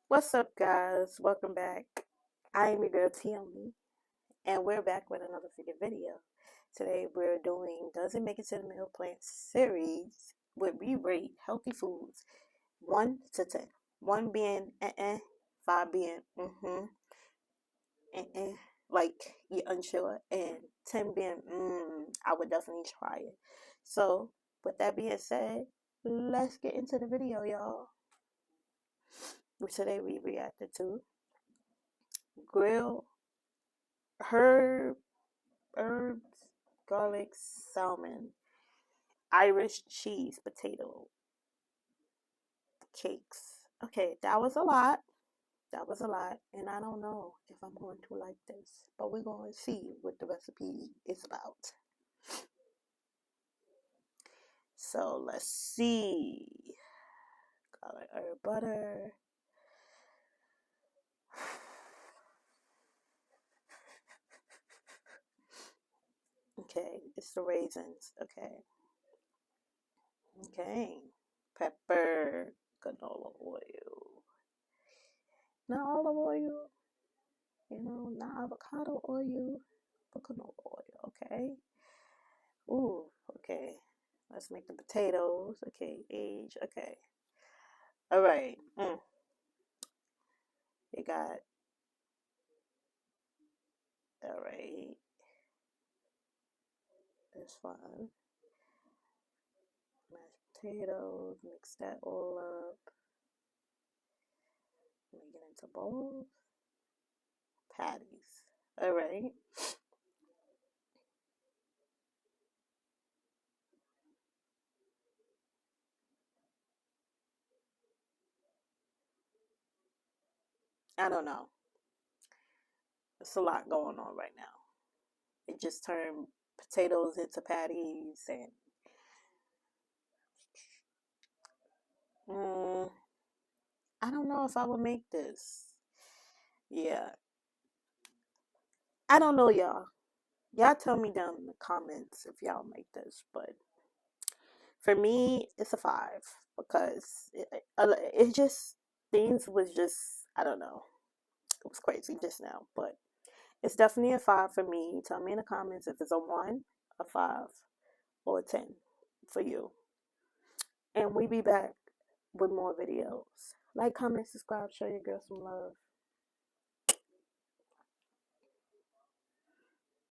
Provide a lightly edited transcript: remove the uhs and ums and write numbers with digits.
What's up, guys? Welcome back. I am your girl Tioni, and we're back with another freaking video. Today we're doing Does It Make It to the Meal Plan series where we rate healthy foods 1 to 10. 1 being five being like you're unsure, and 10 being I would definitely try it. So, with that being said, let's get into the video, y'all. Today we reacted to grilled herb herbs, garlic, salmon, Irish cheese, potato, cakes. Okay, that was a lot. That was a lot. And I don't know if I'm going to like this, but we're going to see what the recipe is about. So let's see. Garlic, herb, butter. Okay, it's the raisins. Okay. Okay. Pepper, canola oil. Not olive oil. Not avocado oil, but canola oil, okay? Ooh, okay. Let's make the potatoes. Okay, age, okay. All right. You got, all right. That's fine. Mashed potatoes, mix that all up. Make it into bowls. Patties. All right. I don't know. There's a lot going on right now. It just turned potatoes into patties, and mm, I don't know if I would make this. Yeah, I don't know, y'all. Y'all tell me down in the comments if y'all make this, but for me, it's a five because it just things was just I don't know. It was crazy just now, but it's definitely a five for me. Tell me in the comments if it's a one, a five, or a 10 for you. And we be back with more videos. Like, comment, subscribe, show your girl some love.